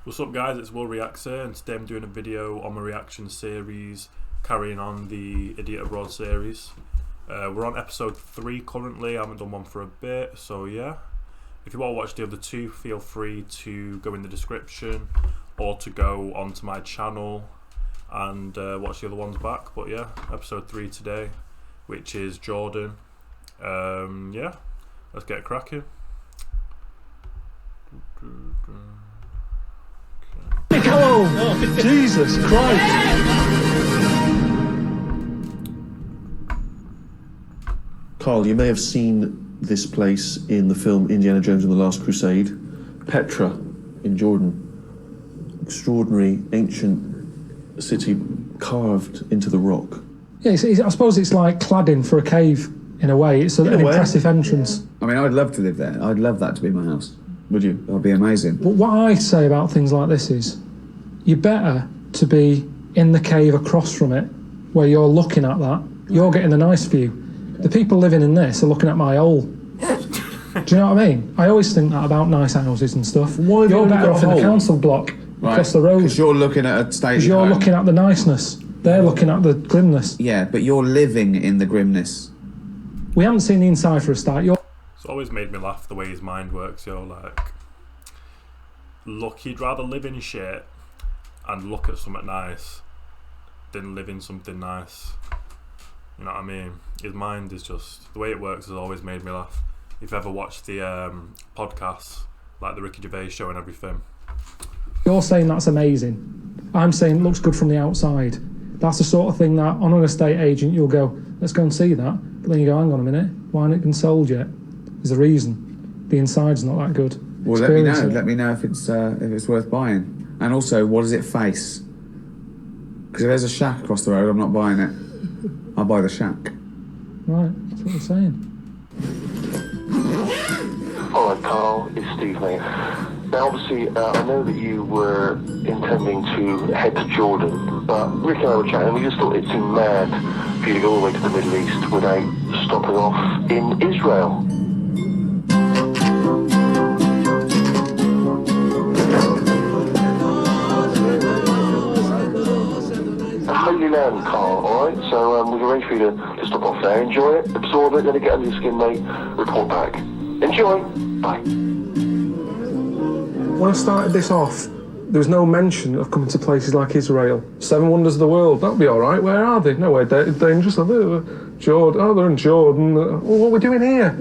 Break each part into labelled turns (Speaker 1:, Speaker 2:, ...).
Speaker 1: What's up guys, it's Will Reacts here, and today I'm doing a video on my reaction series carrying on the Idiot Abroad series. We're on episode 3 currently. I haven't done one for a bit, so yeah. If you want to watch the other 2, feel free to go in the description or to go onto my channel and watch the other ones back. But yeah, episode 3 today, which is Jordan. Yeah, let's get cracking.
Speaker 2: Oh, Jesus Christ!
Speaker 3: Carl, you may have seen this place in the film Indiana Jones and the Last Crusade. Petra in Jordan. Extraordinary ancient city carved into the rock.
Speaker 2: Yeah, I suppose it's like cladding for a cave in a way. It's an impressive entrance.
Speaker 4: I mean, I'd love to live there. I'd love that to be my house.
Speaker 3: Would you?
Speaker 4: That'd be amazing.
Speaker 2: But what I say about things like this is, you're better to be in the cave across from it, where you're looking at that. You're getting the nice view. The people living in this are looking at my hole. Do you know what I mean? I always think that about nice houses and stuff.
Speaker 3: Why have
Speaker 2: you're
Speaker 3: you
Speaker 2: better
Speaker 3: got
Speaker 2: off
Speaker 3: a
Speaker 2: in the
Speaker 3: hole?
Speaker 2: council block across the road.
Speaker 4: Because you're looking at a state.
Speaker 2: Because you're looking at the niceness. They're looking at the grimness.
Speaker 4: Yeah, but you're living in the grimness.
Speaker 2: We haven't seen the inside for a start.
Speaker 1: It's always made me laugh the way his mind works, yo. Like, look, he'd rather live in shit and look at something nice than live in something nice. You know what I mean? His mind is just, the way it works has always made me laugh. If you've ever watched the podcasts, like the Ricky Gervais show and everything.
Speaker 2: You're saying that's amazing. I'm saying it looks good from the outside. That's the sort of thing that on an estate agent you'll go, let's go and see that. But then you go, hang on a minute, why hasn't it been sold yet? There's a reason. The inside's not that good.
Speaker 4: Well, let me know. Let me know if it's worth buying. And also, what does it face? Because if there's a shack across the road, I'm not buying it. I'll buy the shack.
Speaker 2: Right, that's what you're saying.
Speaker 5: Alright, Carl, it's Steve, mate. Now, obviously, I know that you were intending to head to Jordan, but Rick and I were chatting, and we just thought it seemed mad for you to go all the way to the Middle East without stopping off in Israel. Holy land, Carl, alright? So we've arranged for you to stop off there, enjoy it, absorb it, let it get under your skin, mate, report back. Enjoy! Bye.
Speaker 6: When I started this off, there was no mention of coming to places like Israel. 7 wonders of the world, that'll be alright. Where are they? Nowhere dangerous. Jordan, oh, they're in Jordan. Well, what are we doing here?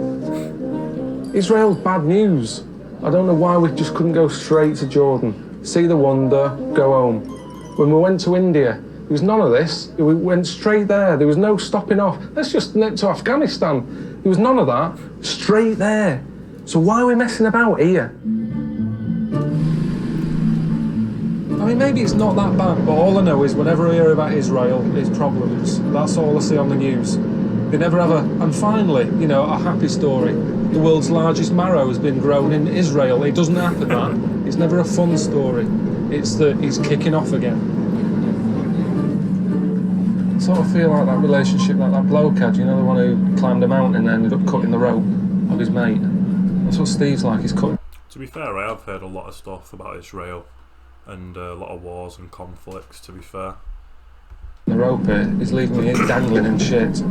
Speaker 6: Israel's bad news. I don't know why we just couldn't go straight to Jordan, see the wonder, go home. When we went to India, there was none of this. We went straight there. There was no stopping off. Let's just nip to Afghanistan. There was none of that. Straight there. So why are we messing about here?
Speaker 2: I mean, maybe it's not that bad, but all I know is whenever I hear about Israel, there's problems. That's all I see on the news. They never have and finally, you know, a happy story. The world's largest marrow has been grown in Israel. It doesn't happen that. It's never a fun story. It's that he's kicking off again. I sort of feel like that relationship like that bloke had, you know, the one who climbed a mountain and ended up cutting the rope of his mate. That's what Steve's like, he's cutting.
Speaker 1: To be fair, I have heard a lot of stuff about Israel and a lot of wars and conflicts, to be fair.
Speaker 2: The rope here is leaving me dangling and shit.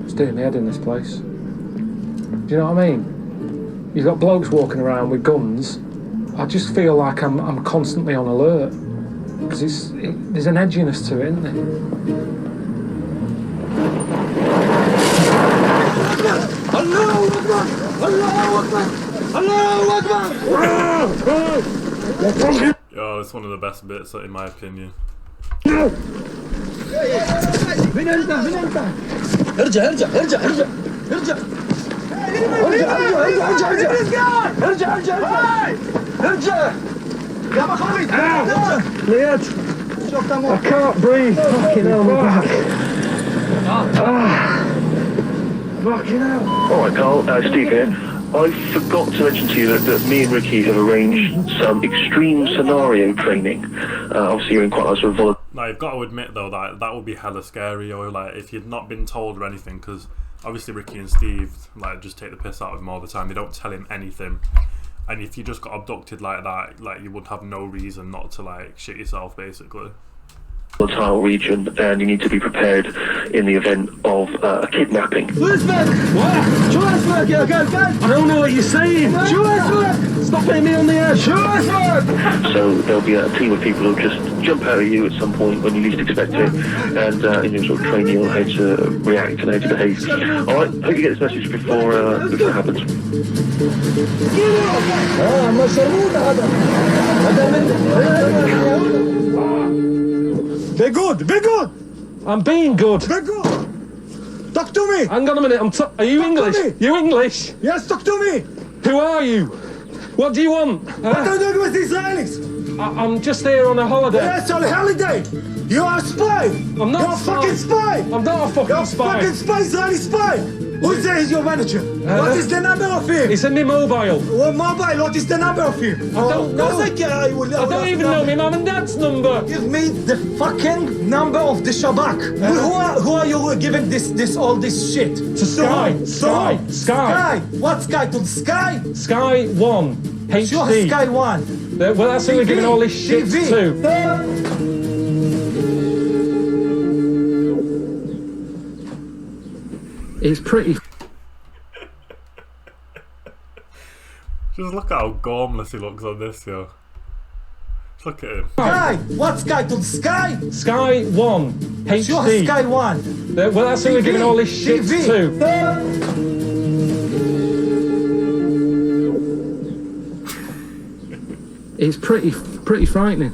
Speaker 2: It's doing me head in this place. Do you know what I mean? You've got blokes walking around with guns. I just feel like I'm constantly on alert. Because there's an edginess to it, isn't there? Allahu Akbar! Allahu Akbar! Allahu Akbar!
Speaker 1: Yo, it's one of the best bits, in my opinion.
Speaker 6: I can't breathe. Fucking hell, my back. Fucking hell.
Speaker 5: Alright, Carl, Steve here. I forgot to mention to you that me and Ricky have arranged some extreme scenario training. Obviously, you're in quite a sort of
Speaker 1: Now you've got to admit though that that would be hella scary, or like if you'd not been told or anything, because obviously Ricky and Steve like just take the piss out of him all the time. They don't tell him anything, and if you just got abducted like that, like you would have no reason not to like shit yourself basically.
Speaker 5: Volatile region, and you need to be prepared in the event of a kidnapping.
Speaker 7: What? I don't know what you're saying. Stop hitting me on the air.
Speaker 5: So there'll be a team of people who'll just jump out at you at some point when you least expect it, and sort of train you on how to react and how to behave. All right, hope you get this message before it happens.
Speaker 7: Be good.
Speaker 2: I'm being good.
Speaker 7: Be good. Talk to me.
Speaker 2: Hang on a minute. Are you English?
Speaker 7: to me.
Speaker 2: You English?
Speaker 7: Yes, talk to me.
Speaker 2: Who are you? What do you want?
Speaker 7: What are you doing with the Israelis?
Speaker 2: I'm just here on a holiday.
Speaker 7: Yes, on a holiday. You are a spy.
Speaker 2: I'm not
Speaker 7: You're a fucking spy.
Speaker 2: I'm not a
Speaker 7: You're
Speaker 2: fucking
Speaker 7: a
Speaker 2: spy.
Speaker 7: fucking spy, Israeli spy. Who's there is your manager? What is the number of him?
Speaker 2: It's in my mobile.
Speaker 7: What mobile? What is the number of him?
Speaker 2: I don't know.
Speaker 7: I
Speaker 2: don't even know my mum and dad's number.
Speaker 7: Give me the fucking number of the Shabak. Who are you giving all this shit?
Speaker 2: To Sky. Sky.
Speaker 7: Sky. What Sky? To the Sky?
Speaker 2: Sky 1. HD.
Speaker 7: Sure, Sky 1.
Speaker 2: Well, that's who we're giving all this shit
Speaker 7: TV.
Speaker 2: to. It's pretty.
Speaker 1: Just look at how gormless he looks on this, yo. Just look at him.
Speaker 7: Sky. What Sky? To the Sky?
Speaker 2: Sky 1. HD.
Speaker 7: Sure, Sky 1.
Speaker 2: Well, that's who we're giving all this shit
Speaker 7: TV.
Speaker 2: to. It's pretty frightening.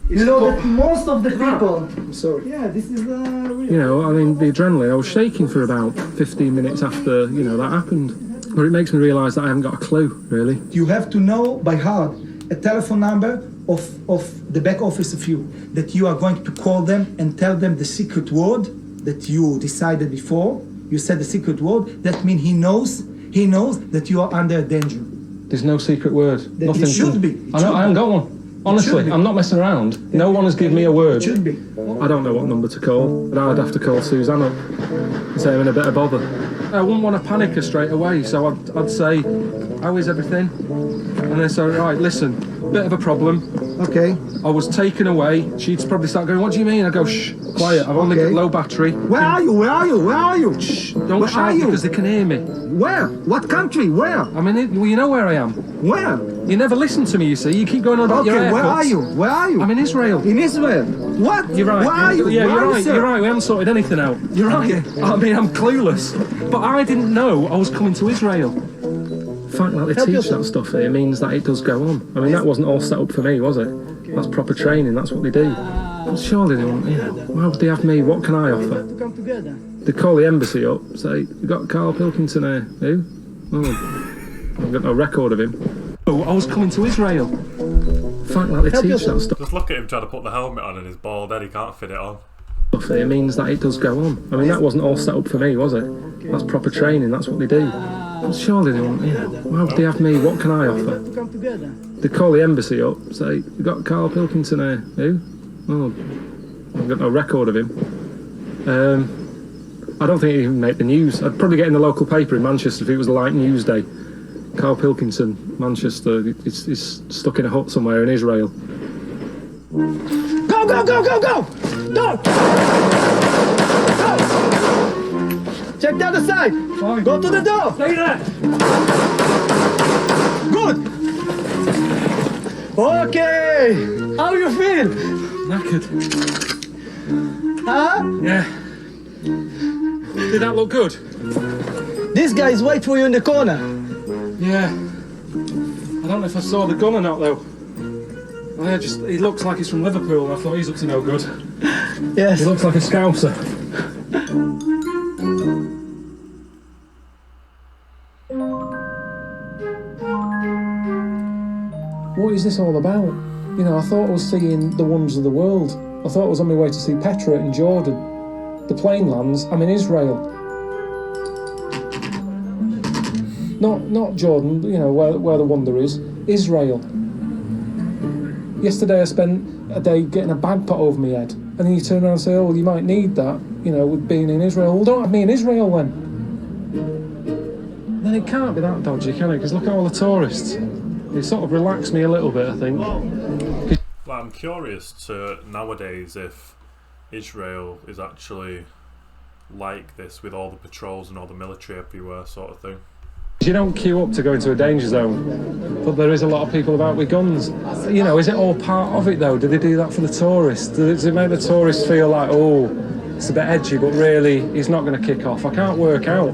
Speaker 8: You know that most of the people.
Speaker 7: Sorry.
Speaker 8: Yeah, this is
Speaker 2: You know, I mean, the adrenaline. I was shaking for about 15 minutes after, that happened. But it makes me realise that I haven't got a clue, really.
Speaker 8: You have to know by heart a telephone number of the back office of you, that you are going to call them and tell them the secret word that you decided before. You said the secret word. That means he knows that you are under danger.
Speaker 2: There's no secret word.
Speaker 8: That
Speaker 2: Nothing.
Speaker 8: it should be.
Speaker 2: I haven't got one. Honestly, I'm not messing around. No one has given me a word.
Speaker 8: It should be.
Speaker 2: I don't know what number to call, but I'd have to call Suzanne up and say I'm in a bit of bother. I wouldn't want to panic her straight away, so I'd say, how is everything? And then say, right, listen, bit of a problem.
Speaker 8: Okay.
Speaker 2: I was taken away. She'd probably start going, what do you mean? I go, shh, quiet, I've only got low battery.
Speaker 8: Where are you?
Speaker 2: Shh, don't
Speaker 8: Where
Speaker 2: shout
Speaker 8: are you?
Speaker 2: because they can hear me.
Speaker 8: Where? What country? Where?
Speaker 2: I mean, well, you know where I am.
Speaker 8: Where?
Speaker 2: You never listen to me, you see. You keep going on about your haircuts.
Speaker 8: Where are you? Where are you?
Speaker 2: I'm in Israel.
Speaker 8: In Israel. What?
Speaker 2: You're right.
Speaker 8: Where are you?
Speaker 2: Yeah,
Speaker 8: Where
Speaker 2: you're
Speaker 8: are
Speaker 2: right.
Speaker 8: sir?
Speaker 2: You're right. We haven't sorted anything out. You're right. I mean, I'm clueless. But I didn't know I was coming to Israel. The fact that they teach that stuff here means that it does go on. I mean, that wasn't all set up for me, was it? That's proper training. That's what they do. But surely they won't. Why would they have me? What can I offer?
Speaker 8: To come together.
Speaker 2: They call the embassy up. Say, you got Carl Pilkington here? Who? Oh, I've got no record of him. Oh, I was coming to Israel. The fact that they teach that stuff.
Speaker 1: Just look at him trying to put the helmet on and his bald head, he can't fit it on.
Speaker 2: It means that it does go on. I mean, that wasn't all set up for me, was it? That's proper training. That's what they do. But surely they won't. Why would they have me? What can I offer?
Speaker 8: To come together.
Speaker 2: They call the embassy up. Say, you got Carl Pilkington here? Who? Oh, I've got no record of him. I don't think he'd even make the news. I'd probably get in the local paper in Manchester if it was a light news day. Carl Pilkington, Manchester, he's stuck in a hut somewhere in Israel.
Speaker 8: Go! Go! Check the other side.
Speaker 2: Fine.
Speaker 8: Go to the door.
Speaker 2: Stay there!
Speaker 8: Good. Okay. How you feel?
Speaker 2: Knackered.
Speaker 8: Huh?
Speaker 2: Yeah. Did that look good?
Speaker 8: This guy is waiting for you in the corner.
Speaker 2: Yeah. I don't know if I saw the gun or not, though. He looks like he's from Liverpool. I thought he's up to no good.
Speaker 8: Yes.
Speaker 2: He looks like a Scouser. What is this all about? I thought I was seeing the wonders of the world. I thought I was on my way to see Petra in Jordan. The plane lands, I'm in Israel. Not Jordan, where the wonder is. Israel. Yesterday I spent a day getting a bag put over my head.
Speaker 6: And then you turn around and say, oh, well, you might need that, you know, with being in Israel. Well, don't have me in Israel then. Then it can't be that dodgy, can it? Because look at all the tourists. It sort of relaxed me a little bit, I think.
Speaker 1: Well, I'm curious to nowadays if Israel is actually like this with all the patrols and all the military everywhere sort of thing.
Speaker 6: You don't queue up to go into a danger zone, but there is a lot of people about with guns. You know, is it all part of it though? Do they do that for the tourists? Does it make the tourists feel like, oh, it's a bit edgy, but really he's not going to kick off? I can't work out.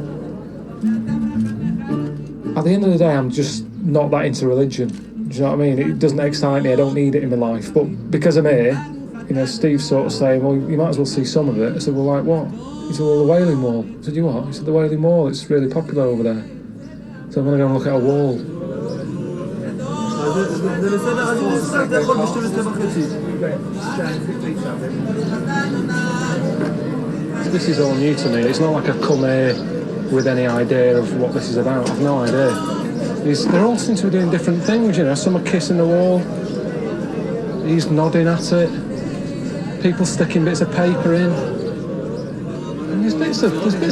Speaker 6: At the end of the day, I'm just not that into religion. Do you know what I mean? It doesn't excite me, I don't need it in my life. But because I'm here, you know, Steve's sort of saying, well, you might as well see some of it. I said, well, like what? He said, well, the Wailing Wall. I said, you what? He said, the Wailing Wall, it's really popular over there. So I'm going to go and look at a wall. This is all new to me. It's not like I've come here with any idea of what this is about. I've no idea. They're all seem to be doing different things, you know. Some are kissing the wall. He's nodding at it. People sticking bits of paper in. And there's bits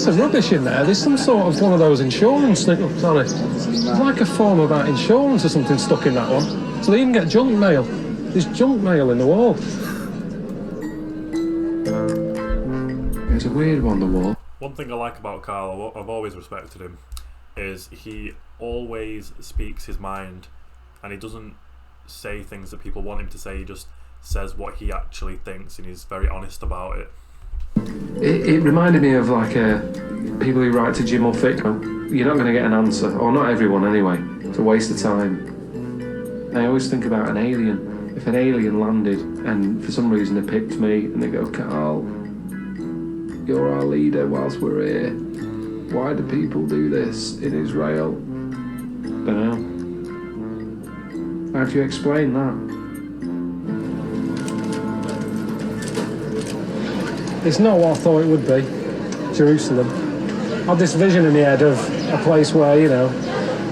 Speaker 6: of rubbish in there. There's some sort of one of those insurance things. Oh, sorry. There's like a form about insurance or something stuck in that one. So they even get junk mail. There's junk mail in the wall. It's a weird one, the wall.
Speaker 1: One thing I like about Karl, I've always respected him, is he always speaks his mind and he doesn't say things that people want him to say. He just says what he actually thinks and he's very honest about it.
Speaker 6: It reminded me of like people who write to Jim or Fick. You're not going to get an answer, or not everyone anyway. It's a waste of time. I always think about an alien. If an alien landed and for some reason they picked me and they go, Karl, you're our leader whilst we're here. Why do people do this in Israel? Dunno. How do you explain that? It's not what I thought it would be, Jerusalem. I had this vision in my head of a place where, you know,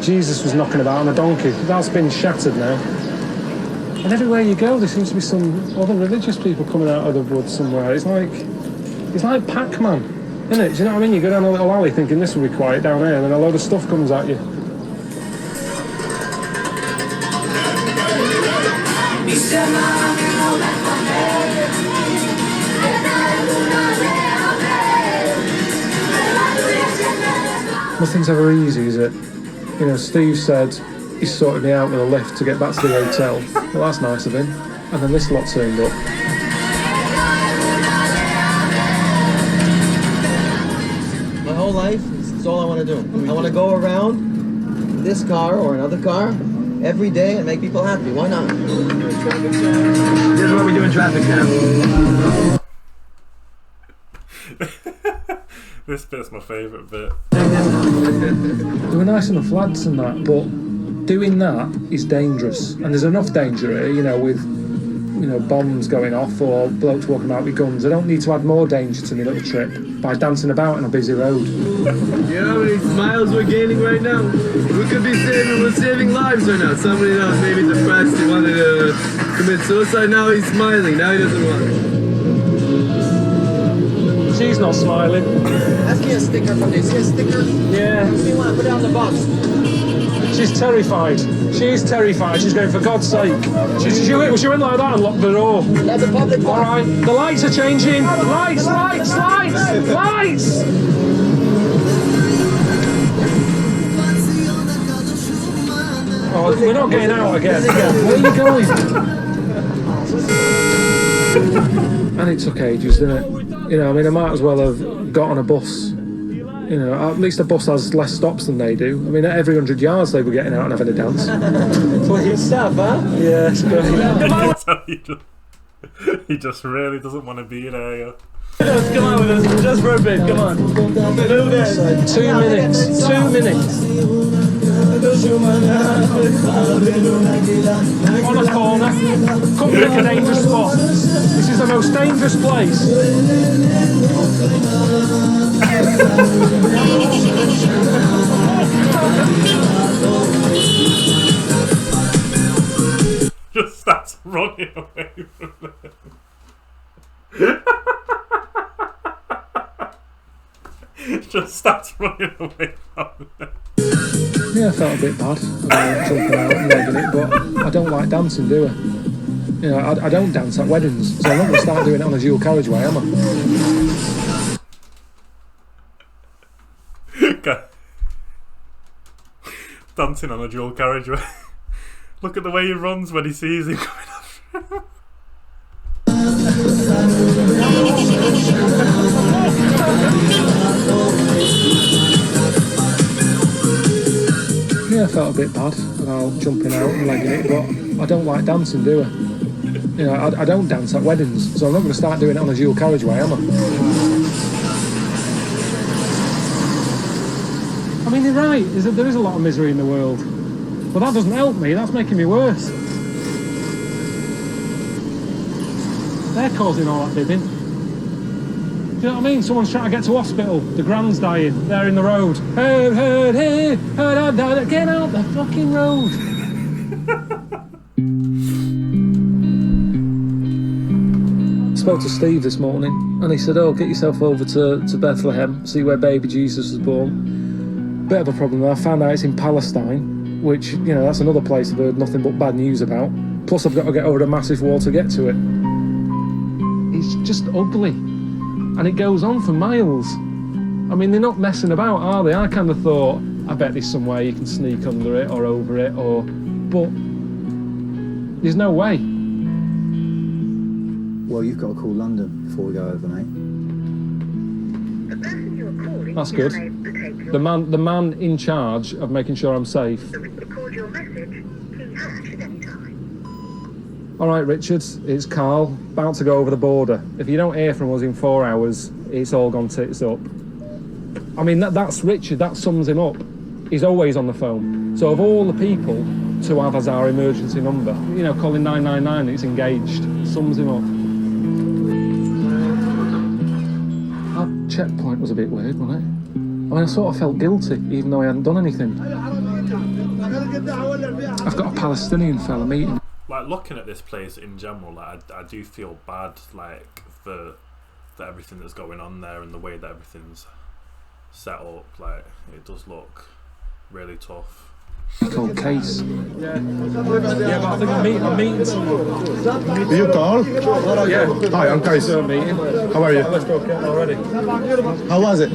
Speaker 6: Jesus was knocking about on a donkey. That's been shattered now. And everywhere you go, there seems to be some other religious people coming out of the woods somewhere. It's like Pac-Man, isn't it? Do you know what I mean? You go down a little alley thinking this will be quiet down here, and then a load of stuff comes at you. Nothing's ever easy, is it? You know, Steve said he sorted me out with a lift to get back to the hotel. Well, that's nice of him. And then this lot turned up.
Speaker 9: My whole life, it's all I want to do. I want to go around this car or another car every day and make people happy. Why not? This is what we do in traffic now.
Speaker 1: This bit's my favourite bit.
Speaker 6: They were nice enough lads and that, but doing that is dangerous. And there's enough danger here, you know, with, you know, bombs going off or blokes walking out with guns. I don't need to add more danger to my little trip by dancing about on a busy road.
Speaker 10: You know how many smiles we're gaining right now? We're saving lives right now. Somebody that was maybe depressed, he wanted to commit suicide, now he's smiling, now he doesn't want.
Speaker 6: She's not smiling.
Speaker 9: Let's get a sticker from this. See a sticker?
Speaker 6: Yeah.
Speaker 9: What do you want? Put it on the box.
Speaker 6: She's terrified. She's terrified. She's going, for God's sake. She went like that and locked the door.
Speaker 9: Let the public
Speaker 6: all right, the lights are changing. Lights, lights, lights, lights! Oh, we're not getting out again. Where are you going? And it took ages, didn't it? You know, I mean, I might as well have got on a bus. You know, at least a bus has less stops than they do. I mean, at every 100 yards they were getting out and having a dance.
Speaker 9: Well, good stuff, huh?
Speaker 6: Yeah, it's great.
Speaker 1: He just really doesn't want to be there.
Speaker 10: Come on with us, just for a bit, come on.
Speaker 6: 2 minutes, 2 minutes. On a corner, couldn't pick a dangerous spot. This is the most dangerous place.
Speaker 1: Just starts running away from them. Just starts running away from them.
Speaker 2: Yeah, I felt a bit bad about jumping out and legging it, but I don't like dancing, do I? You know, I don't dance at weddings, so I'm not going to start doing it on a dual carriageway, am I?
Speaker 1: Okay. Dancing on a dual carriageway. Look at the way he runs when he sees him coming after him.
Speaker 2: Yeah, I felt a bit bad about jumping out and legging it, but I don't like dancing, do I? You know, I don't dance at weddings, so I'm not going to start doing it on a dual carriageway, am I? I mean, you're right, there is a lot of misery in the world. But that doesn't help me, that's making me worse. They're causing all that bibbing. Do you know what I mean? Someone's trying to get to hospital, the grand's dying, they're in the road. Get out the fucking road. I spoke to Steve this morning and he said, oh, get yourself over to Bethlehem, see where baby Jesus was born. Bit of a problem though, I found out it's in Palestine, which, you know, that's another place I've heard nothing but bad news about. Plus I've got to get over a massive wall to get to it. It's just ugly. And it goes on for miles. I mean, they're not messing about, are they? I kind of thought, I bet there's some way you can sneak under it or over it, but there's no way.
Speaker 11: Well, you've got to call London before we go over, mate.
Speaker 2: That's good. The man in charge of making sure I'm safe. All right, Richard, it's Carl, about to go over the border. If you don't hear from us in 4 hours, it's all gone tits up. I mean, that's Richard, that sums him up. He's always on the phone. So of all the people to have as our emergency number, you know, calling 999, it's engaged, sums him up. That checkpoint was a bit weird, wasn't it? I mean, I sort of felt guilty, even though I hadn't done anything. I've got a Palestinian fella meeting.
Speaker 1: Like, looking at this place in general, like, I do feel bad, like, for everything that's going on there and the way that everything's set up. Like, it does look really tough.
Speaker 2: Cold case. Yeah, but I think I'm meeting someone.
Speaker 3: Are you Carl?
Speaker 2: Yeah.
Speaker 3: Hi, I'm Kais.
Speaker 2: How
Speaker 3: are you?
Speaker 2: Let's go, already.
Speaker 3: How was it?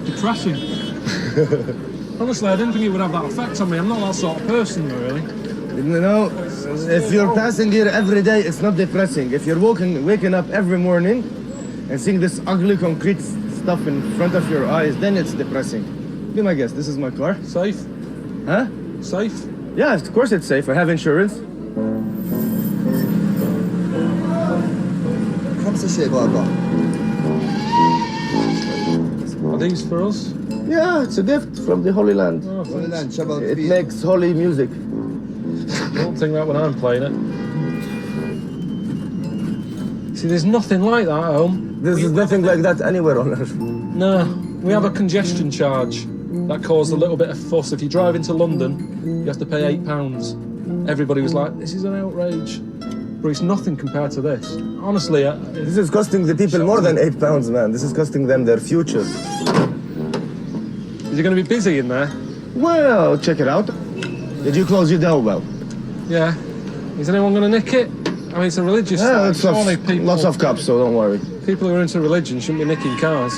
Speaker 2: Depressing. Honestly, I didn't think it would have that effect on me. I'm not that sort of person, really.
Speaker 12: You know, if you're passing here every day, it's not depressing. If you're waking up every morning and seeing this ugly concrete stuff in front of your eyes, then it's depressing. Be my guest, this is my car.
Speaker 2: Safe?
Speaker 12: Huh?
Speaker 2: Safe?
Speaker 12: Yeah, of course it's safe. I have insurance.
Speaker 2: Are these for us?
Speaker 12: Yeah, it's a gift from the Holy Land.
Speaker 2: Oh,
Speaker 12: it makes holy music.
Speaker 2: I don't think that when I'm playing it. See, there's nothing like that at home.
Speaker 12: There's nothing like that anywhere on earth.
Speaker 2: No, we have a congestion charge that caused a little bit of fuss. If you drive into London, you have to pay £8. Everybody was like, this is an outrage. But it's nothing compared to this. Honestly,
Speaker 12: this is costing the people more than £8, man. This is costing them their future.
Speaker 2: Is it going to be busy in there?
Speaker 12: Well, check it out. Did you close your door well?
Speaker 2: Yeah. Is anyone going to nick it? I mean, it's a religious
Speaker 12: site.
Speaker 2: Surely
Speaker 12: Lots of cops, so don't worry.
Speaker 2: People who are into religion shouldn't be nicking cars.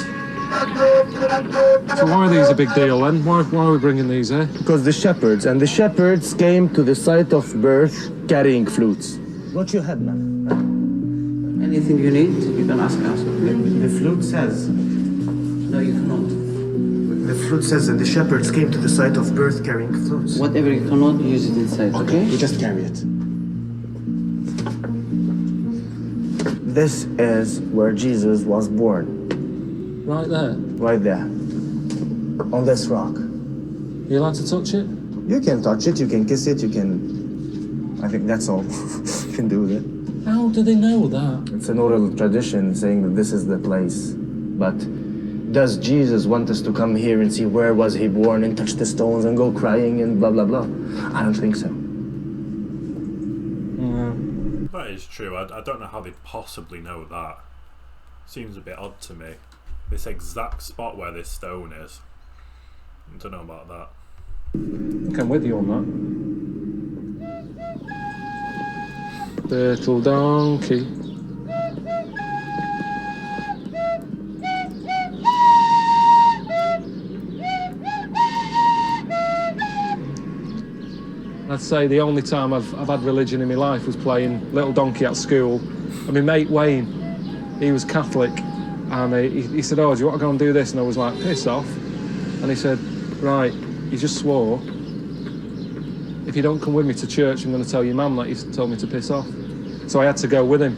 Speaker 2: So why are these a big deal then? Why are we bringing these here?
Speaker 12: Because the shepherds came to the site of birth carrying flutes. Watch your head, man.
Speaker 13: Anything you need, you can ask us.
Speaker 12: The flute says.
Speaker 13: No, you cannot.
Speaker 12: The flute says that the shepherds came to the site of birth carrying flutes.
Speaker 13: Whatever you cannot, use it inside, okay?
Speaker 12: You just carry it. This is where Jesus was born.
Speaker 2: Right there?
Speaker 12: Right there. On this rock.
Speaker 2: You allowed to touch it?
Speaker 12: You can touch it, you can kiss it, you can... I think that's all you can do with it.
Speaker 2: How do they know that?
Speaker 12: It's an oral tradition saying that this is the place. But does Jesus want us to come here and see where was he born and touch the stones and go crying and blah, blah, blah? I don't think so.
Speaker 1: That is true. I don't know how they possibly know that. Seems a bit odd to me. this exact spot where this stone is. I don't know about that.
Speaker 2: Okay, I'm with you on that. Little donkey. I'd say the only time I've had religion in my life was playing Little Donkey at school. And my mate Wayne, he was Catholic, and he said, "Oh, do you want to go and do this?" And I was like, "Piss off." And he said, "Right, you just swore. If you don't come with me to church, I'm going to tell your mum that you told me to piss off." So I had to go with him.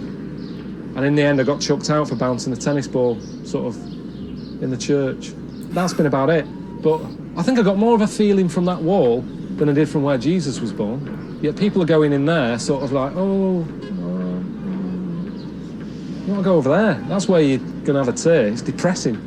Speaker 2: And in the end, I got chucked out for bouncing a tennis ball, sort of, in the church. That's been about it. But I think I got more of a feeling from that wall than I did from where Jesus was born. Yet people are going in there sort of like, oh, you want to go over there? That's where you're going to have a tear. It's depressing.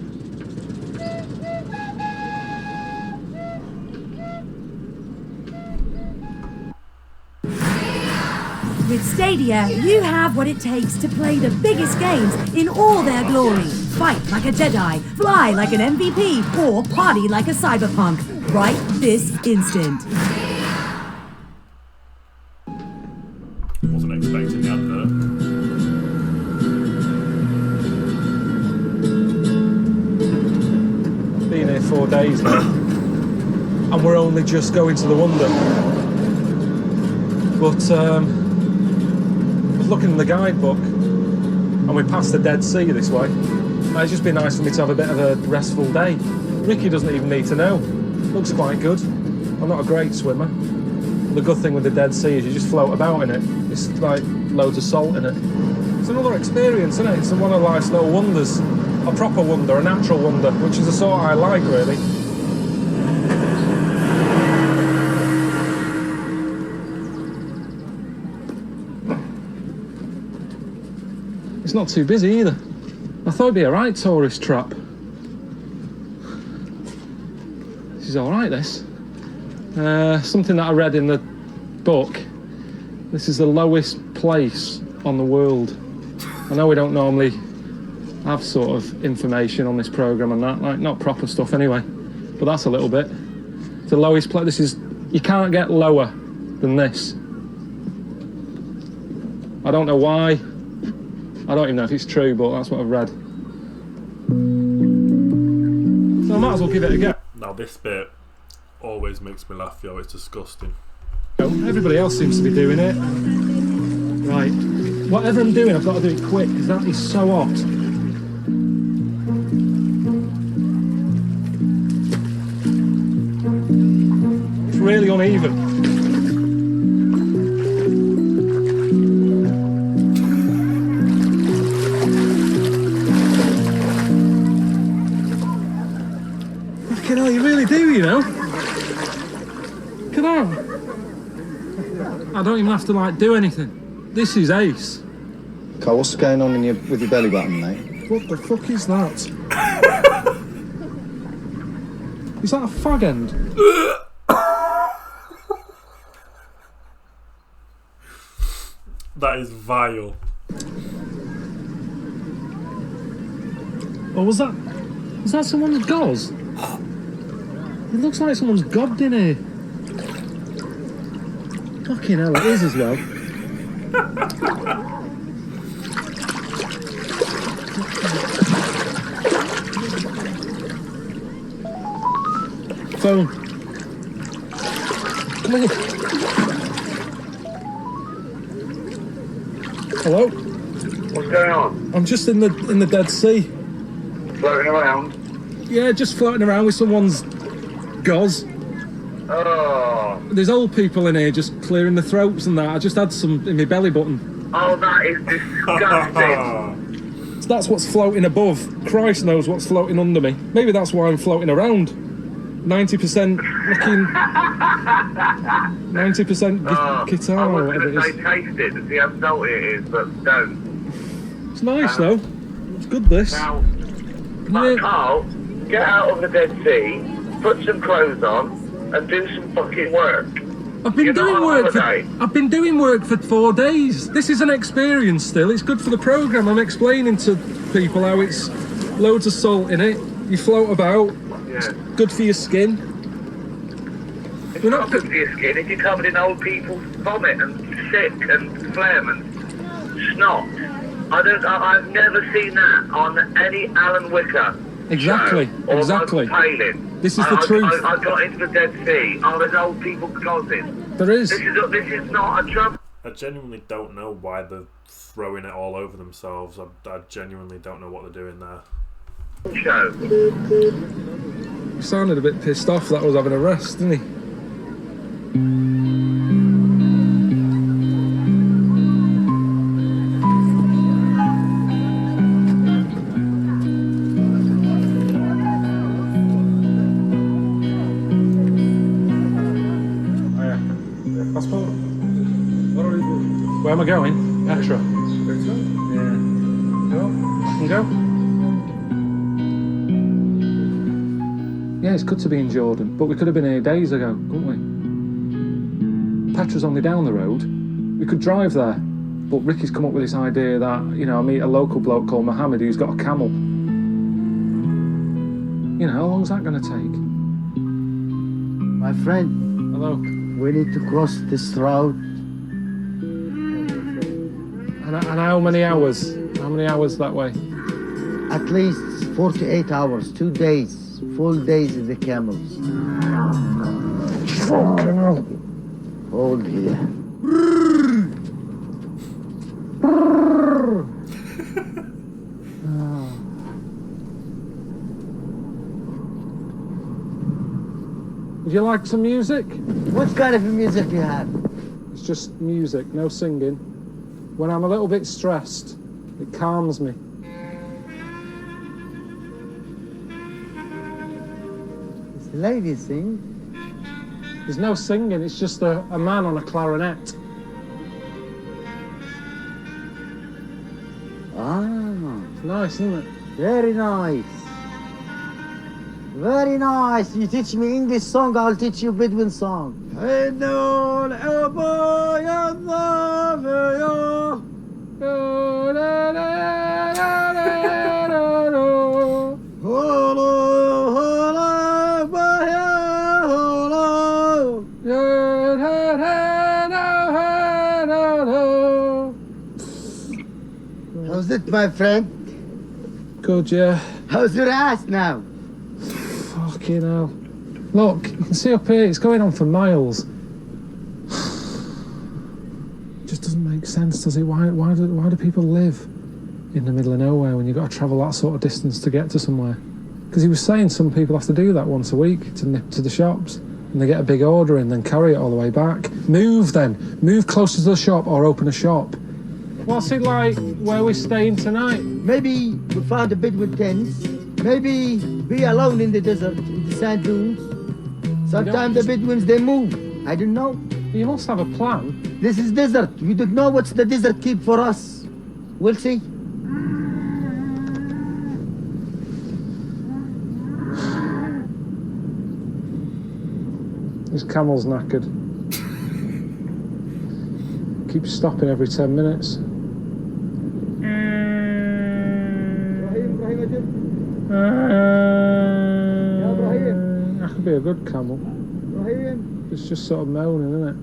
Speaker 14: With Stadia, you have what it takes to play the biggest games in all their glory. Fight like a Jedi, fly like an MVP, or party like a cyberpunk. Right this instant.
Speaker 1: Wasn't expecting the advert.
Speaker 2: Been here 4 days now, and we're only just going to the Wonder. But I was looking in the guidebook, and we passed the Dead Sea this way. It's just been nice for me to have a bit of a restful day. Ricky doesn't even need to know. Looks quite good. I'm not a great swimmer. The good thing with the Dead Sea is you just float about in it. It's like loads of salt in it. It's another experience, isn't it? It's one of life's little wonders. A proper wonder, a natural wonder, which is the sort I like, really. It's not too busy either. I thought it'd be a right tourist trap. This is all right, this. Something that I read in the book. This is the lowest place on the world. I know we don't normally have sort of information on this programme and that, like not proper stuff anyway, but that's a little bit. It's the lowest place. This is, you can't get lower than this. I don't know why. I don't even know if it's true, but that's what I've read. So I might as well give it a go.
Speaker 1: Now this bit always makes me laugh, yo, it's disgusting.
Speaker 2: Everybody else seems to be doing it. Right, whatever I'm doing, I've got to do it quick, because that is so hot. It's really uneven. Fucking hell, you really do, you know? Come on. I don't even have to like do anything. This is ace.
Speaker 11: Carl, what's going on with your belly button, mate?
Speaker 2: What the fuck is that? Is that a fag end?
Speaker 1: That is vile.
Speaker 2: Or was that someone's gauze? It looks like someone's gobbed in here. Fucking hell, it is as well. Phone. Come here. Hello?
Speaker 15: What's going on?
Speaker 2: I'm just in the Dead Sea.
Speaker 15: Floating around?
Speaker 2: Yeah, just floating around with someone's gauze.
Speaker 15: Oh.
Speaker 2: There's old people in here just clearing the throats and that. I just had some in my belly button.
Speaker 15: Oh, that is disgusting.
Speaker 2: So that's what's floating above. Christ knows what's floating under me. Maybe that's why I'm floating around. 90% looking... 90% guitar or whatever it is.
Speaker 15: I was going to say taste it to see how salty it is, but don't.
Speaker 2: It's nice though. It's good this.
Speaker 15: Now, Carl, get out of the Dead Sea, put some clothes on, and do some fucking work.
Speaker 2: I've been doing work for 4 days. This is an experience still. It's good for the programme. I'm explaining to people how it's
Speaker 6: loads of salt in it. You float about.
Speaker 15: Yeah.
Speaker 6: It's good for your skin.
Speaker 15: It's not good for your skin if you're covered in old people's vomit and sick and phlegm and snot. I've never seen that on any Alan Wicker
Speaker 6: Exactly,
Speaker 15: show or
Speaker 6: exactly.
Speaker 15: Palin.
Speaker 6: This is the truth.
Speaker 15: I got into the Dead Sea. Oh, there's old people closet.
Speaker 6: There is.
Speaker 15: This is not a trouble.
Speaker 1: I genuinely don't know why they're throwing it all over themselves. I genuinely don't know what they're doing there.
Speaker 15: Show.
Speaker 6: He sounded a bit pissed off that I was having a rest, didn't he? Where am I going? Petra. Yeah. Go. I can go. Yeah, it's good to be in Jordan, but we could have been here days ago, couldn't we? Petra's only down the road. We could drive there, but Ricky's come up with this idea that, you know, I meet a local bloke called Mohammed who's got a camel. You know, how long's that going to take?
Speaker 12: My friend.
Speaker 6: Hello.
Speaker 12: We need to cross this road.
Speaker 6: And how many hours? How many hours that way?
Speaker 12: At least 48 hours, 2 days, full days in the camels. Hold here.
Speaker 6: Would you like some music?
Speaker 12: What kind of music you have?
Speaker 6: It's just music, no singing. When I'm a little bit stressed, it calms me.
Speaker 12: It's the lady sing.
Speaker 6: There's no singing, it's just a man on a clarinet.
Speaker 12: Ah.
Speaker 6: It's nice, isn't it?
Speaker 12: Very nice. Very nice. You teach me English song, I'll teach you Bedouin song. How's it, my friend?
Speaker 6: Good, yeah.
Speaker 12: How's your ass now?
Speaker 6: Fucking hell. Look, you can see up here, it's going on for miles. It just doesn't make sense, does it? Why do people live in the middle of nowhere when you've got to travel that sort of distance to get to somewhere? Because he was saying some people have to do that once a week to nip to the shops, and they get a big order and then carry it all the way back. Move then. Move closer to the shop or open a shop. What's it like where we're staying tonight?
Speaker 12: Maybe we found a Bedouin tents. Maybe be alone in the desert, in the sand dunes. Sometimes the Bedouins, they move. I don't know.
Speaker 6: You must have a plan.
Speaker 12: This is desert. We don't know what's the desert keep for us. We'll see.
Speaker 6: This camel's knackered. Keeps stopping every 10 minutes. That could be a good camel. It's just sort of moaning, isn't it?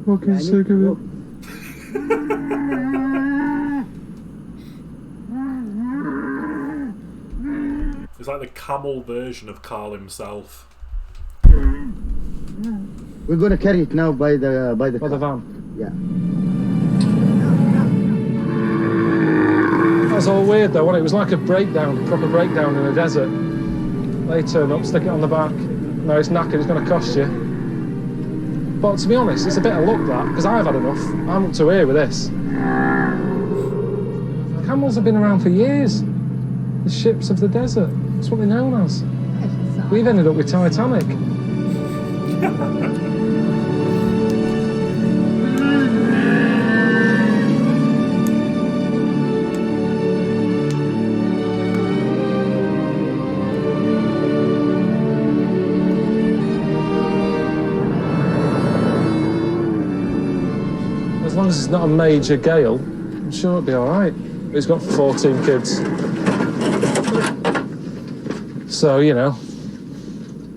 Speaker 6: Fucking sick of it.
Speaker 1: It's like the camel version of Carl himself.
Speaker 12: We're gonna carry it now by the
Speaker 6: van.
Speaker 12: Yeah.
Speaker 6: That was all weird though, wasn't it? It was like a breakdown, proper breakdown in the desert. They turn up, stick it on the back. No, it's knackered, it's going to cost you. But to be honest, it's a bit of luck that, because I've had enough. I'm up to here with this. Camels have been around for years. The ships of the desert. That's what they're known as. We've ended up with Titanic. it's not a major gale, I'm sure it'll be alright. He's got 14 kids. So, you know,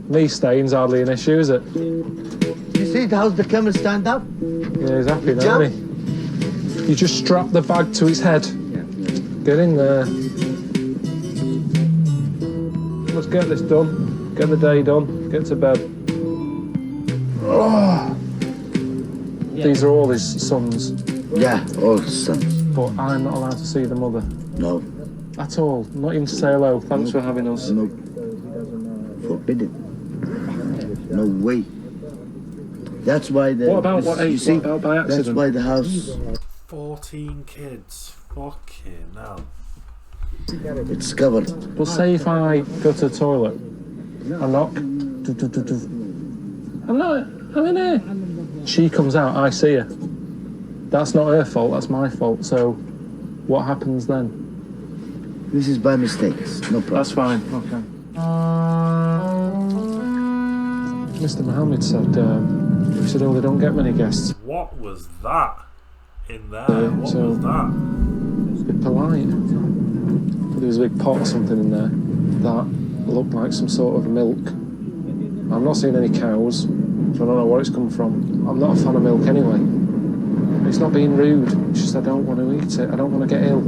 Speaker 6: me staying's hardly an issue, is it?
Speaker 12: You see how's the camel stand up?
Speaker 6: Yeah, he's happy now, isn't he? You just strap the bag to his head. Get in there. Let's get this done. Get the day done. Get to bed. Oh. These are all his sons.
Speaker 12: Yeah, all his sons.
Speaker 6: But I'm not allowed to see the mother.
Speaker 12: No.
Speaker 6: At all. Not even to say hello. Thanks for having us.
Speaker 12: No. Forbidden. No way. That's why the...
Speaker 6: What about what age? What about by accident?
Speaker 12: That's why the house...
Speaker 1: 14 kids. Fucking hell.
Speaker 12: It's covered.
Speaker 6: But say if I go to the toilet, I knock. I'm in here. She comes out, I see her. That's not her fault, that's my fault. So what happens then?
Speaker 12: This is by mistakes, no problem.
Speaker 6: That's fine, okay. Mr. Mohammed said, he said, oh, they don't get many guests.
Speaker 1: What was that in there? What was that?
Speaker 6: It's a bit polite. There was a big pot or something in there that looked like some sort of milk. I'm not seeing any cows, so I don't know where it's come from. I'm not a fan of milk anyway. It's not being rude, it's just I don't want to eat it. I don't want to get ill.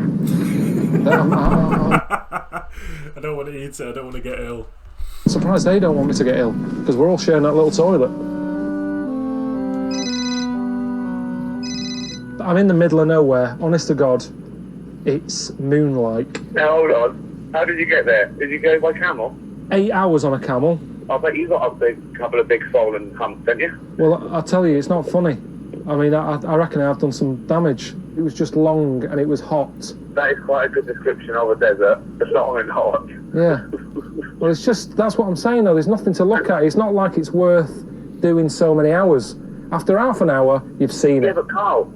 Speaker 1: I don't want to eat it, I don't want to get ill.
Speaker 6: I'm surprised they don't want me to get ill, because we're all sharing that little toilet. I'm in the middle of nowhere, honest to God. It's moonlight.
Speaker 15: Now hold on. How did you get there? Did you go by camel?
Speaker 6: 8 hours on a camel.
Speaker 15: I bet you got a couple of big swollen humps, didn't you?
Speaker 6: Well, I'll tell you, it's not funny. I mean, I reckon I've done some damage. It was just long and it was hot.
Speaker 15: That is quite a good description of a desert. It's long and hot.
Speaker 6: Yeah. Well, it's just, that's what I'm saying though. There's nothing to look at. It's not like it's worth doing so many hours. After half an hour, you've seen it.
Speaker 15: Yeah, but Carl,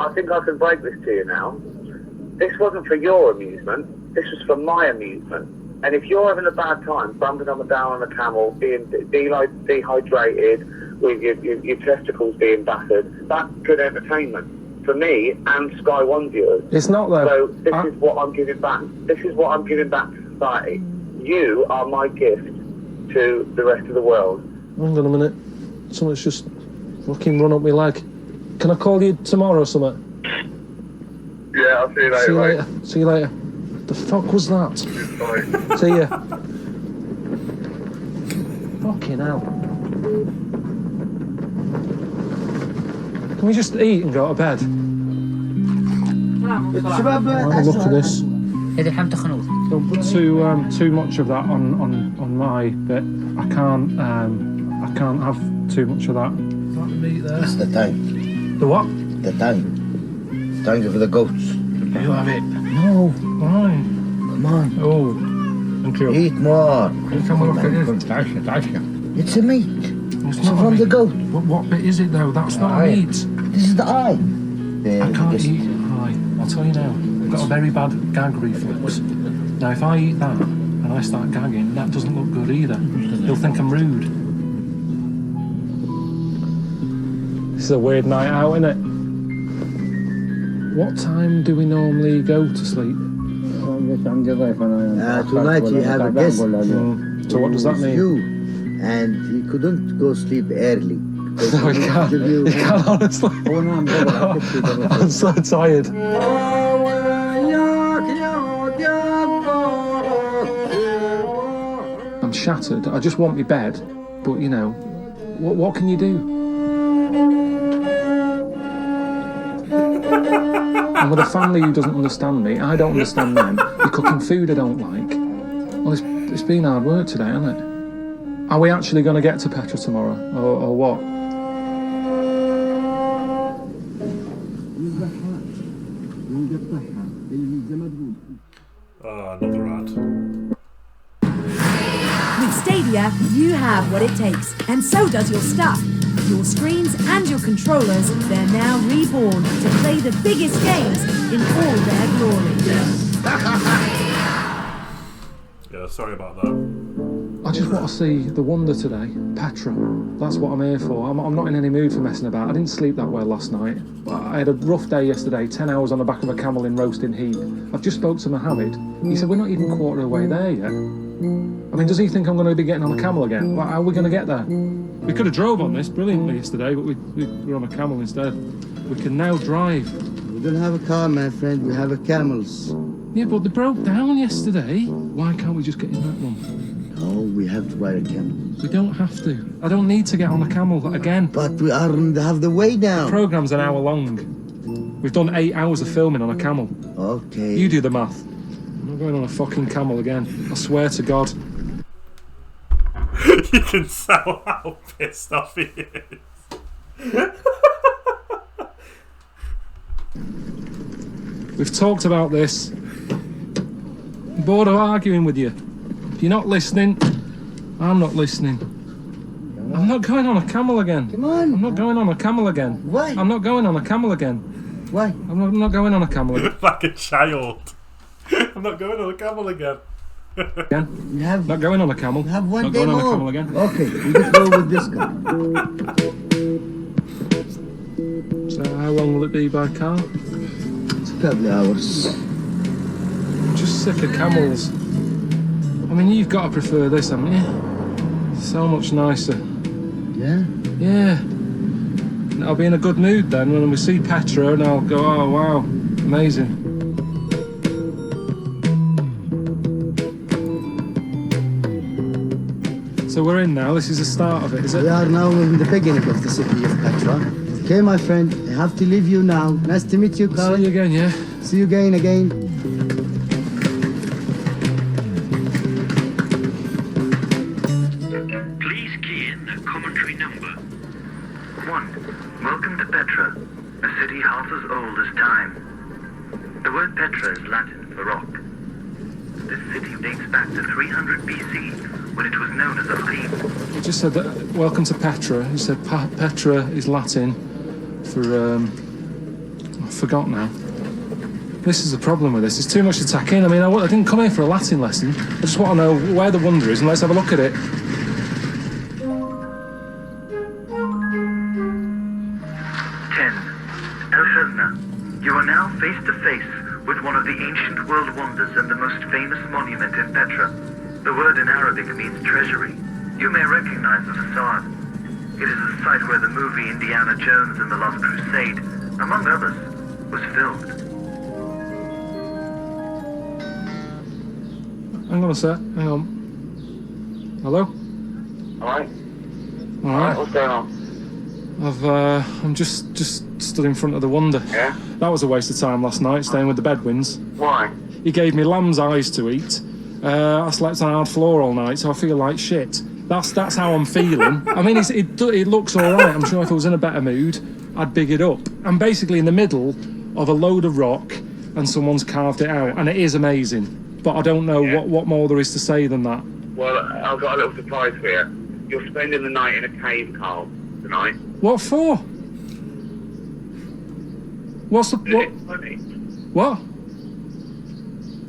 Speaker 15: I think I can break this to you now. This wasn't for your amusement. This was for my amusement. And if you're having a bad time, bumping up and down on a camel, being dehydrated, with your testicles being battered, that's good entertainment for me and Sky One viewers.
Speaker 6: It's not though.
Speaker 15: So this is what I'm giving back. This is what I'm giving back to society. You are my gift to the rest of the world.
Speaker 6: Hang on a minute. Something's just fucking run up my leg. Can I call you tomorrow or something?
Speaker 15: Yeah, I'll see you later.
Speaker 6: See you later. See you later. The fuck was that? See ya. Fucking hell. Can we just eat and go to bed? Look at this. Don't put too much of that on my bit. I can't have too much of that.
Speaker 12: That's the tank.
Speaker 6: The what?
Speaker 12: The tank. Tank for the goats.
Speaker 6: You have it.
Speaker 12: No.
Speaker 6: Fine.
Speaker 12: Come on.
Speaker 6: Oh. Thank you.
Speaker 12: Eat more.
Speaker 6: Let's have a look at this.
Speaker 12: It's a meat.
Speaker 6: It's
Speaker 12: not from the goat.
Speaker 6: What bit is it though? That's not meat.
Speaker 12: This is the eye.
Speaker 6: I can't eat eye. I'll tell you now. I've got a very bad gag reflex. Now if I eat that and I start gagging, that doesn't look good either. He'll think I'm rude. This is a weird night out, isn't it? What time do we normally go to sleep?
Speaker 12: Tonight you have a guest.
Speaker 6: So what does that mean?
Speaker 12: You. And he couldn't go sleep early.
Speaker 6: No, he can't. He can't, honestly. I'm so tired. I'm shattered. I just want my bed. But, you know, what can you do? I'm with a family who doesn't understand me. I don't understand them. You're cooking food I don't like. Well, it's been hard work today, hasn't it? Are we actually going to get to Petra tomorrow, or what?
Speaker 1: Oh, another ad.
Speaker 14: With Stadia, you have what it takes, and so does your stuff. Your screens and your controllers, they're now reborn to play the biggest games in all their glory.
Speaker 1: Yeah, sorry about that.
Speaker 2: I just want to see the wonder today, Petra. That's what I'm here for. I'm not in any mood for messing about. I didn't sleep that well last night. I had a rough day yesterday, 10 hours on the back of a camel in roasting heat. I've just spoke to Mohammed. He said we're not even quarter of the way there yet. I mean, does he think I'm going to be getting on a camel again? How are we going to get there? We could have drove on this brilliantly yesterday, but we're on a camel instead. We can now drive.
Speaker 12: We don't have a car, my friend. We have a camels.
Speaker 2: Yeah, but they broke down yesterday. Why can't we just get in that one?
Speaker 12: No, we have to ride a camel.
Speaker 2: We don't have to. I don't need to get on a camel again.
Speaker 12: But we aren't half the way down.
Speaker 2: The programme's an hour long. We've done 8 hours of filming on a camel.
Speaker 12: Okay.
Speaker 2: You do the math. I'm not going on a fucking camel again. I swear to God.
Speaker 1: You can tell how pissed off he is.
Speaker 2: We've talked about this. I'm bored of arguing with you. If you're not listening, I'm not listening. I'm not going on a camel again.
Speaker 12: Come on.
Speaker 2: I'm not going on a camel again.
Speaker 12: Why?
Speaker 2: I'm not going on a camel again.
Speaker 12: Why?
Speaker 2: I'm not going on a camel again.
Speaker 1: Like a child. I'm not going on a camel again.
Speaker 2: Again?
Speaker 12: You have,
Speaker 2: not going on a camel.
Speaker 12: You have one
Speaker 2: not
Speaker 12: day
Speaker 2: going
Speaker 12: more.
Speaker 2: on a camel again.
Speaker 12: Okay, we just go with this guy.
Speaker 2: So how long will it be by car?
Speaker 12: It's a couple of hours.
Speaker 2: I'm just sick of camels. I mean, you've got to prefer this, haven't you? So much nicer.
Speaker 12: Yeah?
Speaker 2: Yeah. And I'll be in a good mood then when we see Petra and I'll go, oh wow, amazing. So we're in now, this is the start of it, is it?
Speaker 12: We are now in the beginning of the city of Petra. Okay, my friend, I have to leave you now. Nice to meet you, Carl.
Speaker 2: See you again, yeah?
Speaker 12: See you again.
Speaker 16: Please key in commentary number. 1. Welcome to Petra, a city half as old as time. The word Petra is Latin for rock. This city dates back to 300 BC, when it was known as a Bethlehem.
Speaker 2: He just said that, welcome to Petra. He said Petra is Latin for, I forgot now. This is the problem with this. It's too much to tack in. I mean, I didn't come here for a Latin lesson. I just want to know where the wonder is, and let's have a look at it.
Speaker 16: 10. El Shazna, you are now face to face with one of the ancient world wonders and the most famous monument in Petra. The word in Arabic means treasury. You may recognize the facade. It is the site where the movie Indiana Jones and the Lost Crusade, among others, was filmed.
Speaker 2: Hang on a sec, hang on. Hello?
Speaker 5: Alright.
Speaker 2: Alright.
Speaker 5: What's going on?
Speaker 2: I'm just stood in front of the wonder.
Speaker 5: Yeah?
Speaker 2: That was a waste of time last night, staying with the Bedouins.
Speaker 5: Why?
Speaker 2: He gave me lamb's eyes to eat. I slept on a hard floor all night, so I feel like shit. That's how I'm feeling. I mean, it looks all right. I'm sure if I was in a better mood, I'd big it up. I'm basically in the middle of a load of rock, and someone's carved it out, and it is amazing. But I don't know what more there is to say than that.
Speaker 15: Well, I've got a little surprise for you. You're spending the night in a cave, Carl, tonight.
Speaker 2: What for? What's the... What?
Speaker 15: It's funny.
Speaker 2: What?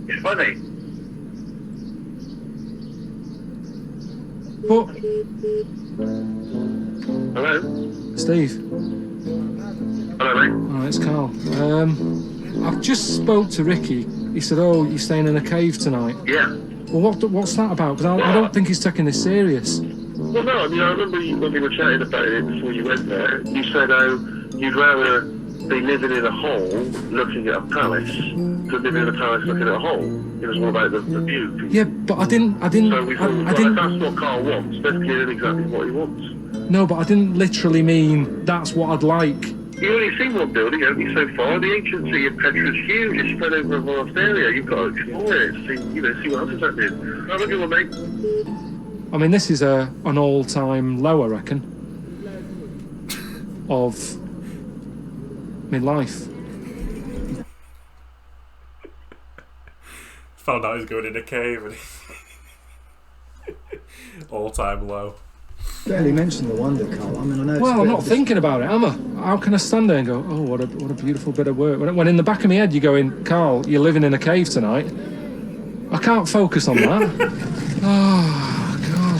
Speaker 15: It's funny.
Speaker 2: But...
Speaker 15: Hello?
Speaker 2: Steve.
Speaker 15: Hello, mate.
Speaker 2: Oh, it's Carl. I've just spoke to Ricky. He said, oh, you're staying in a cave tonight.
Speaker 15: Yeah.
Speaker 2: Well, what's that about? Because I don't think he's taking this serious.
Speaker 5: Well, no, I mean, I remember when we were chatting about it before you went there, you said, you'd rather be living in a hole looking at a palace than living in a palace looking at a hole. It was more about the view.
Speaker 2: Yeah, but I didn't...
Speaker 5: So we thought, well, if that's what Carl wants, let's get him exactly what he wants.
Speaker 2: No, but I didn't literally mean that's what I'd like.
Speaker 5: You've only seen one building, haven't you, so far? The ancient city of Petra is huge. It's spread over a vast area. You've got to explore it, see what else is happening. Have a good one, mate.
Speaker 2: I mean, this is an all-time low, I reckon, of my life.
Speaker 1: Found out he's going in a cave and all-time low.
Speaker 7: Barely mentioned the wonder, Carl. I mean, I know.
Speaker 2: Well, I'm not thinking about it, am I? How can I stand there and go, oh, what a beautiful bit of work? When in the back of my head you're going, Carl, you're living in a cave tonight. I can't focus on that. Oh, God.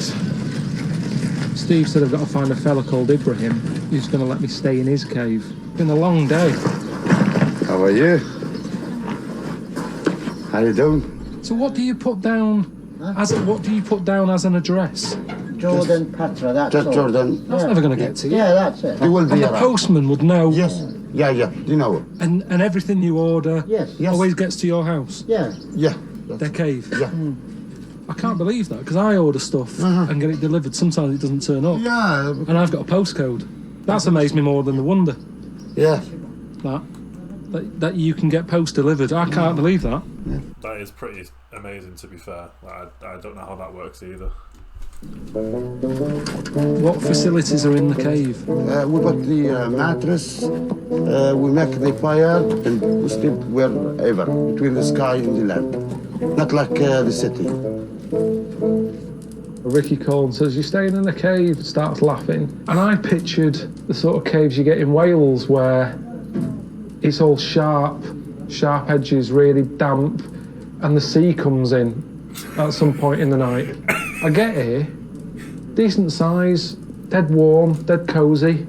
Speaker 6: Steve said I've got to find a fella called Ibrahim who's going to let me stay in his cave. It's been a long day.
Speaker 17: How are you? How you doing?
Speaker 6: So what do you put down as an address?
Speaker 12: Jordan, Petra, that's
Speaker 17: Just
Speaker 12: all.
Speaker 17: Jordan.
Speaker 6: That's never going to get to you.
Speaker 12: Yeah, that's it.
Speaker 17: You will be
Speaker 6: And the
Speaker 17: around.
Speaker 6: postman would know.
Speaker 17: Yes. Yeah, you know.
Speaker 6: And everything you order
Speaker 12: Yes.
Speaker 6: always gets to your house.
Speaker 12: Yeah.
Speaker 17: Yeah.
Speaker 6: Their cave.
Speaker 17: Yeah.
Speaker 6: I can't believe that because I order stuff and get it delivered. Sometimes it doesn't turn up.
Speaker 17: Yeah.
Speaker 6: And I've got a postcode. That's amazed me more than the wonder.
Speaker 17: Yeah.
Speaker 6: That you can get post delivered. I can't believe that.
Speaker 17: Yeah.
Speaker 1: That is pretty amazing, to be fair. Like, I don't know how that works either.
Speaker 6: What facilities are in the cave?
Speaker 17: We got the mattress, we make the fire, and we sleep wherever, between the sky and the land. Not like the city.
Speaker 6: Ricky Coln says, you're staying in a cave, starts laughing. And I pictured the sort of caves you get in Wales where it's all sharp edges, really damp, and the sea comes in at some point in the night. I get here, decent size, dead warm, dead cosy.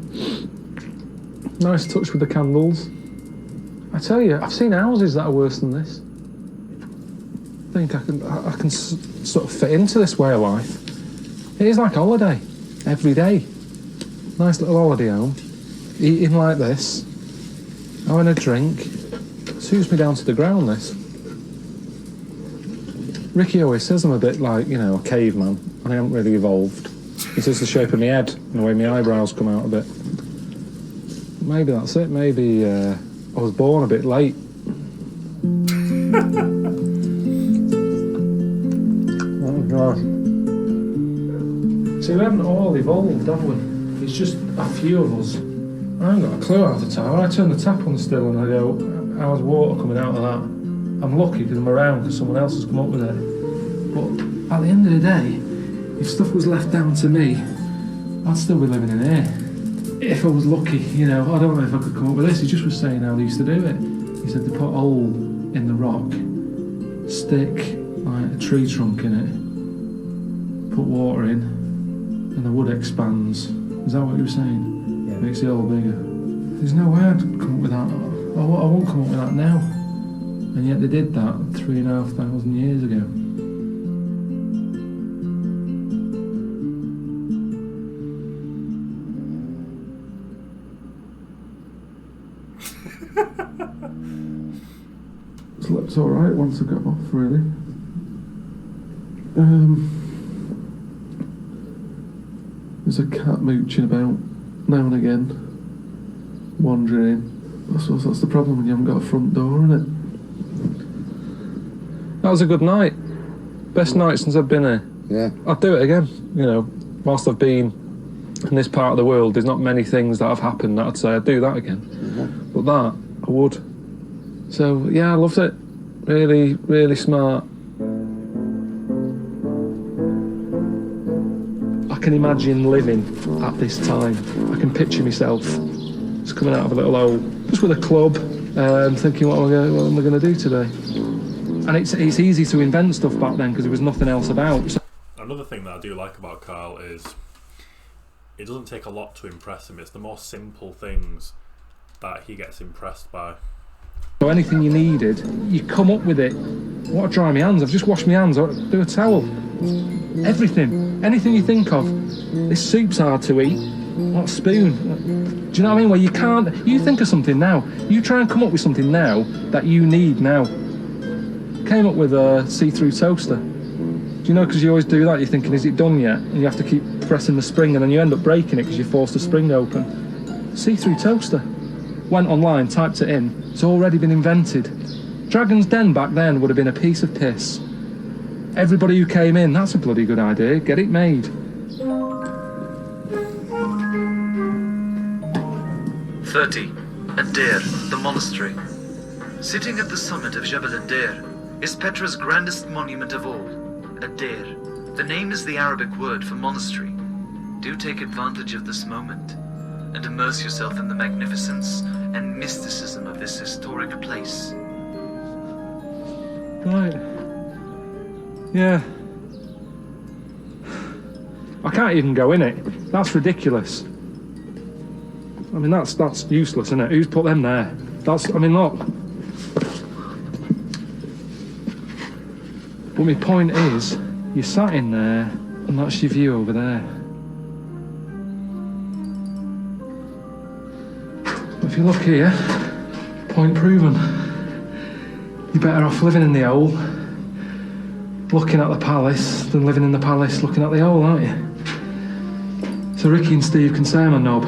Speaker 6: Nice touch with the candles. I tell you, I've seen houses that are worse than this. I think I can sort of fit into this way of life. It is like a holiday, every day. Nice little holiday home. Eating like this, having a drink. Suits me down to the ground, this. Ricky always says I'm a bit like, you know, a caveman, and I haven't really evolved. He says the shape of my head and the way my eyebrows come out a bit. Maybe that's it. Maybe I was born a bit late. Oh, God. See, we haven't all evolved, have we? It's just a few of us. I haven't got a clue half the time. When I turn the tap on still and I go, how's water coming out of that? I'm lucky because I'm around because someone else has come up with it. But at the end of the day, if stuff was left down to me, I'd still be living in here. If I was lucky, you know, I don't know if I could come up with this. He just was saying how they used to do it. He said they put a hole in the rock, stick like a tree trunk in it, put water in, and the wood expands. Is that what you were saying? Yeah. Makes it all bigger. There's no way I'd come up with that. I won't come up with that now. And yet they did that 3,500 years ago. Slept all right once I got off, really. There's a cat mooching about now and again, wandering in. I suppose that's the problem when you haven't got a front door, isn't it? That was a good night. Best night since I've been here.
Speaker 17: Yeah.
Speaker 6: I'd do it again. You know, whilst I've been in this part of the world, there's not many things that have happened that I'd say I'd do that again. But that, I would. So, yeah, I loved it. Really, really smart. I can imagine living at this time. I can picture myself just coming out of a little hole, just with a club, thinking, what am I going to do today? And it's easy to invent stuff back then because there was nothing else about. So
Speaker 1: another thing that I do like about Karl is it doesn't take a lot to impress him. It's the more simple things that he gets impressed by.
Speaker 6: So anything you needed, you come up with it. What, dry my hands? I've just washed my hands. I'll do a towel. Everything. Anything you think of. This soup's hard to eat. What, a spoon? Do you know what I mean? Where you can't... You think of something now. You try and come up with something now that you need now. Came up with a see-through toaster. Do you know, because you always do that, you're thinking, is it done yet? And you have to keep pressing the spring and then you end up breaking it because you force the spring open. See-through toaster. Went online, typed it in. It's already been invented. Dragon's Den back then would have been a piece of piss. Everybody who came in, that's a bloody good idea. Get it made.
Speaker 16: Adir, the monastery. Sitting at the summit of Jebel Adir is Petra's grandest monument of all, Adir. The name is the Arabic word for monastery. Do take advantage of this moment and immerse yourself in the magnificence and mysticism of this historic place.
Speaker 6: Right. Yeah. I can't even go in it. That's ridiculous. I mean, that's useless, isn't it? Who's put them there? I mean, look. But my point is, you sat in there, and that's your view over there. If you look here, point proven. You're better off living in the hole, looking at the palace, than living in the palace looking at the hole, aren't you? So Ricky and Steve can say I'm a knob.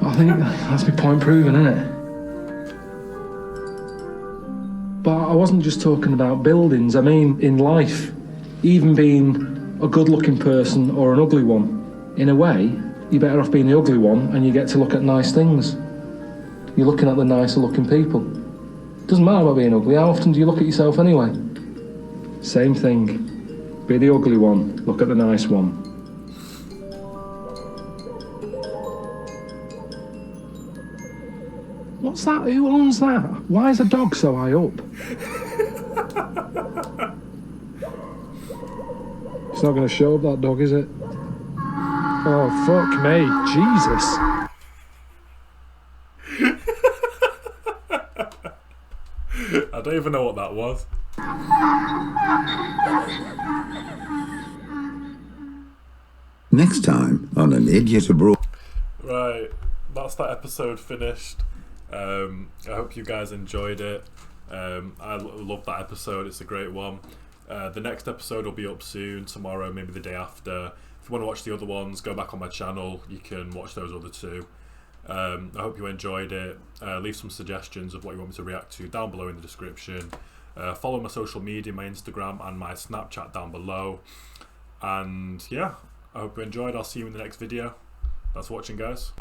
Speaker 6: I think that's my point proven, isn't it? But I wasn't just talking about buildings, I mean in life. Even being a good-looking person or an ugly one, in a way, you're better off being the ugly one and you get to look at nice things. You're looking at the nicer looking people. Doesn't matter about being ugly, how often do you look at yourself anyway? Same thing. Be the ugly one, look at the nice one. What's that? Who owns that? Why is a dog so high up? It's not going to show up, that dog, is it? Oh, fuck me. Jesus.
Speaker 1: I don't even know what that was.
Speaker 18: Next time on An Idiot Abroad.
Speaker 1: Right, that's that episode finished. I hope you guys enjoyed it. I love that episode, it's a great one. The next episode will be up soon, tomorrow, maybe the day after. If you want to watch the other ones, go back on my channel, you can watch those other two. I hope you enjoyed it. Leave some suggestions of what you want me to react to down below in the description. Follow my social media, my Instagram and my Snapchat down below. And yeah, I hope you enjoyed. I'll see you in the next video. Thanks for watching, guys.